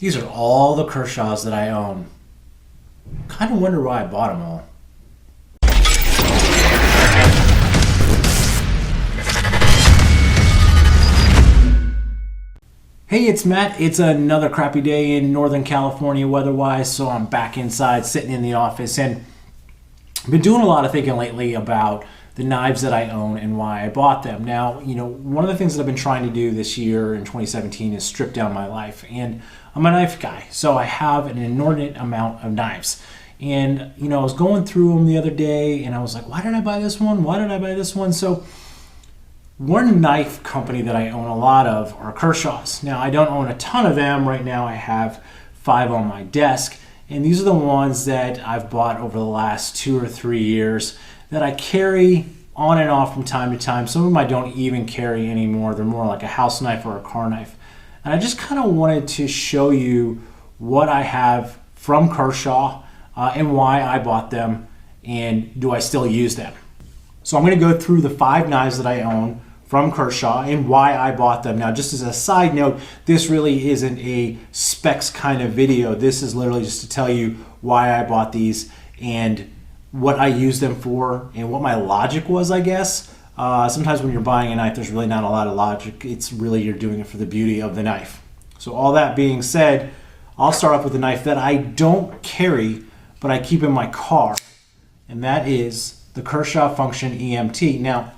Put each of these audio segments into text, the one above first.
These are all the Kershaws that I own. Kind of wonder why I bought them all. Hey, it's Matt. It's another crappy day in Northern California weather-wise, so I'm back inside sitting in the office, and I've been doing a lot of thinking lately about the knives that I own and why I bought them. Now, one of the things that I've been trying to do this year in 2017 is strip down my life, and I'm a knife guy, so I have an inordinate amount of knives. And, I was going through them the other day, and I was like, why did I buy this one? Why did I buy this one? So one knife company that I own a lot of are Kershaw's. Now, I don't own a ton of them. Right now I have 5 on my desk, and these are the ones that I've bought over the last 2 or 3 years that I carry on and off from time to time. Some of them I don't even carry anymore. They're more like a house knife or a car knife. And I just kind of wanted to show you what I have from Kershaw and why I bought them, and do I still use them. So I'm going to go through the 5 knives that I own from Kershaw and why I bought them. Now, just as a side note, this really isn't a specs kind of video. This is literally just to tell you why I bought these and what I use them for and what my logic was, I guess. Sometimes when you're buying a knife, there's really not a lot of logic. It's really you're doing it for the beauty of the knife. So all that being said, I'll start off with a knife that I don't carry, but I keep in my car, and that is the Kershaw Function EMT. Now,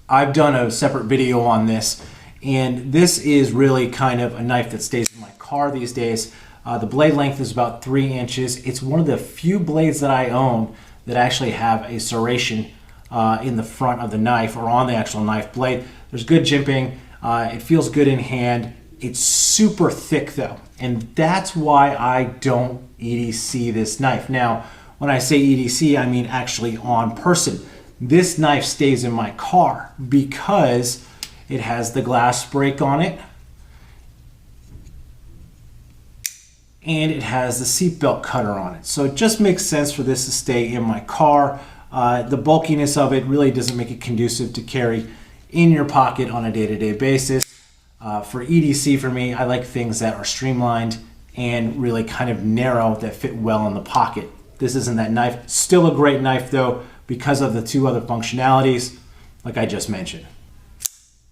I've done a separate video on this, and this is really kind of a knife that stays in my car these days. The blade length is about 3 inches. It's one of the few blades that I own that actually have a serration in the front of the knife or on the actual knife blade. There's good jimping. It feels good in hand. It's super thick though, and that's why I don't EDC this knife. Now, when I say EDC, I mean actually on person. This knife stays in my car because it has the glass break on it, and it has the seatbelt cutter on it. So it just makes sense for this to stay in my car. The bulkiness of it really doesn't make it conducive to carry in your pocket on a day-to-day basis. For EDC, for me, I like things that are streamlined and really kind of narrow that fit well in the pocket. This isn't that knife. Still a great knife though, because of the 2 other functionalities like I just mentioned.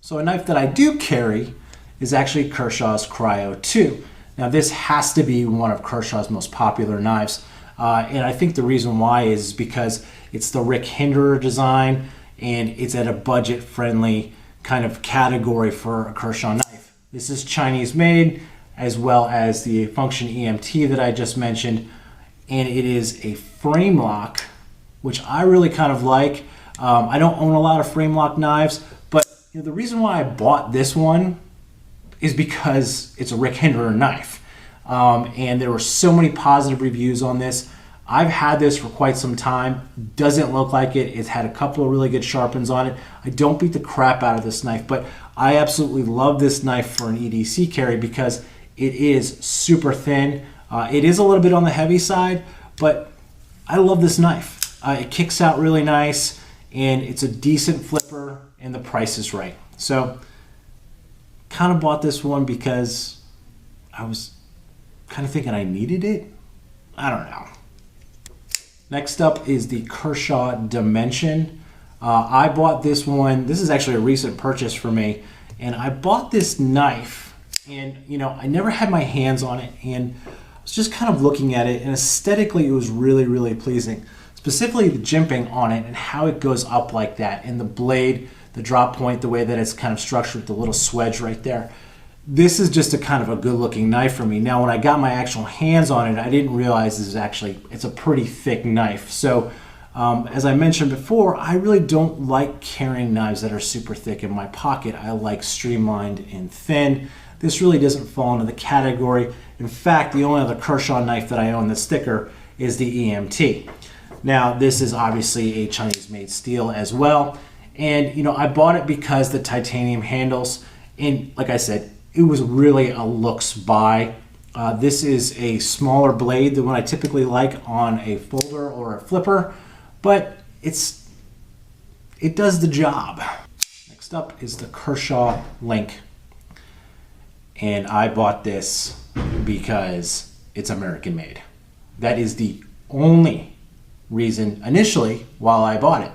So a knife that I do carry is actually Kershaw's Cryo II. Now, this has to be one of Kershaw's most popular knives, and I think the reason why is because it's the Rick Hinderer design, and it's at a budget-friendly kind of category for a Kershaw knife. This is Chinese made, as well as the Function EMT that I just mentioned, and it is a frame lock, which I really kind of like. I don't own a lot of frame lock knives, but the reason why I bought this one is because it's a Rick Hinderer knife. And there were so many positive reviews on this. I've had this for quite some time. Doesn't look like it. It's had a couple of really good sharpens on it. I don't beat the crap out of this knife, but I absolutely love this knife for an EDC carry because it is super thin. It is a little bit on the heavy side, but I love this knife. It kicks out really nice, and it's a decent flipper, and the price is right. So kind of bought this one because I was kind of thinking I needed it. I don't know. Next up is the Kershaw Dimension. I bought this one. This is actually a recent purchase for me, and I bought this knife, and I never had my hands on it, and I was just kind of looking at it, and aesthetically it was really, really pleasing. Specifically the jimping on it and how it goes up like that, and the blade, the drop point, the way that it's kind of structured with the little swedge right there. This is just a kind of a good looking knife for me. Now, when I got my actual hands on it, I didn't realize it's a pretty thick knife. So as I mentioned before, I really don't like carrying knives that are super thick in my pocket. I like streamlined and thin. This really doesn't fall into the category. In fact, the only other Kershaw knife that I own that's thicker is the EMT. Now, this is obviously a Chinese-made steel as well, and I bought it because the titanium handles, and like I said, it was really a looks buy. This is a smaller blade than what I typically like on a folder or a flipper, but it does the job. Next up is the Kershaw Link, and I bought this because it's American made. That is the only reason initially while I bought it.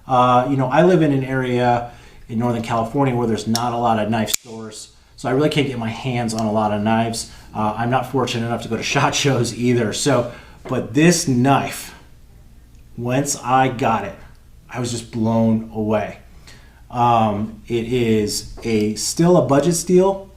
I live in an area in Northern California where there's not a lot of knife stores, so I really can't get my hands on a lot of knives. I'm not fortunate enough to go to SHOT Shows either. But this knife, once I got it, I was just blown away. It is still a budget steel,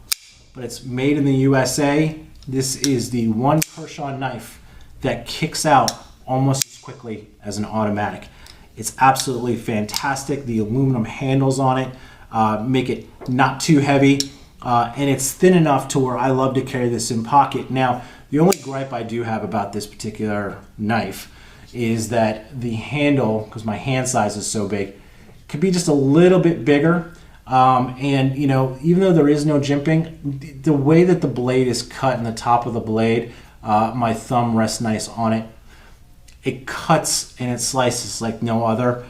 but it's made in the USA. This is the one Kershaw knife that kicks out almost as quickly as an automatic. It's absolutely fantastic. The aluminum handles on it make it not too heavy, and it's thin enough to where I love to carry this in pocket. Now, the only gripe I do have about this particular knife is that the handle, because my hand size is so big, could be just a little bit bigger. And even though there is no jimping, the way that the blade is cut in the top of the blade, my thumb rests nice on it. It cuts and it slices like no other.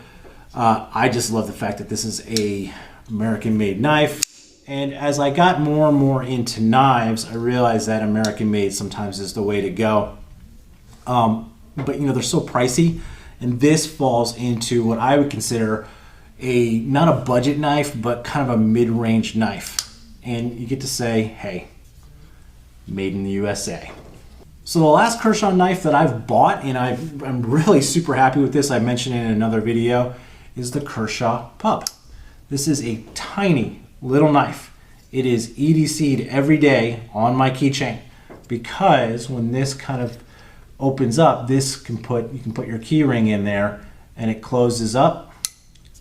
I just love the fact that this is a American-made knife. And as I got more and more into knives, I realized that American-made sometimes is the way to go. But they're so pricey, and this falls into what I would consider not a budget knife, but kind of a mid-range knife. And you get to say, hey, made in the USA. So the last Kershaw knife that I've bought, and I'm really super happy with this, I mentioned it in another video, is the Kershaw Pup. This is a tiny little knife. It is EDC'd every day on my keychain, because when this kind of opens up, you can put your key ring in there, and it closes up,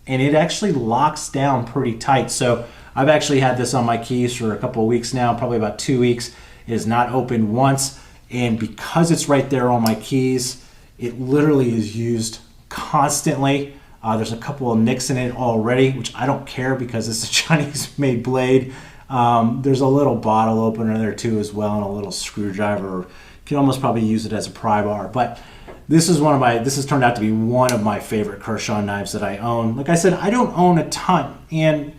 and it actually locks down pretty tight. So I've actually had this on my keys for a couple of weeks now, probably about 2 weeks. It has not opened once. And because it's right there on my keys, it literally is used constantly. There's a couple of nicks in it already, which I don't care because it's a Chinese-made blade. There's a little bottle opener there too as well, and a little screwdriver. You can almost probably use it as a pry bar. But this has turned out to be one of my favorite Kershaw knives that I own. Like I said, I don't own a ton. And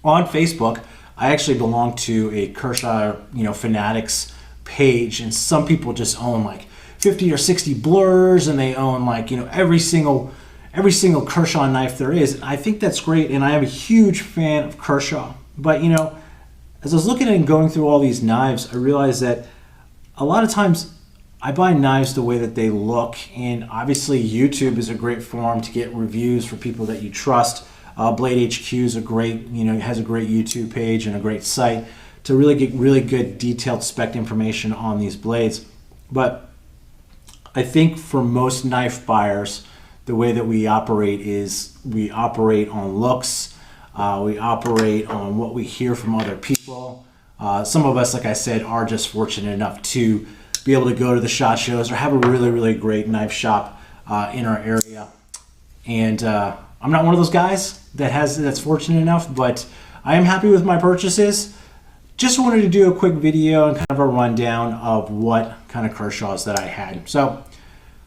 on Facebook, I actually belong to a Kershaw, Fanatics page, and some people just own like 50 or 60 blurs, and they own like every single Kershaw knife there is. And I think that's great, and I am a huge fan of Kershaw. But as I was looking at and going through all these knives, I realized that a lot of times I buy knives the way that they look, and obviously YouTube is a great forum to get reviews for people that you trust. Blade HQ is has a great YouTube page and a great site to really get really good detailed spec information on these blades. But I think for most knife buyers, the way that we operate is we operate on looks, we operate on what we hear from other people. Some of us, like I said, are just fortunate enough to be able to go to the SHOT Shows or have a really, really great knife shop in our area. And I'm not one of those guys that's fortunate enough, but I am happy with my purchases. Just wanted to do a quick video and kind of a rundown of what kind of Kershaws that I had. So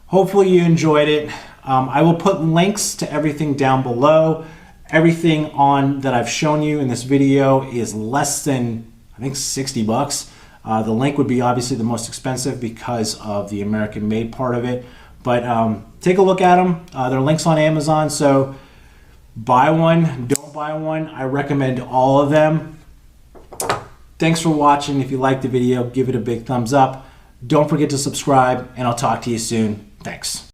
hopefully you enjoyed it. I will put links to everything down below. Everything that I've shown you in this video is less than, I think, 60 bucks. The Link would be obviously the most expensive because of the American made part of it. But take a look at them. There are links on Amazon, so buy one, don't buy one. I recommend all of them. Thanks for watching. If you liked the video, give it a big thumbs up. Don't forget to subscribe, and I'll talk to you soon. Thanks.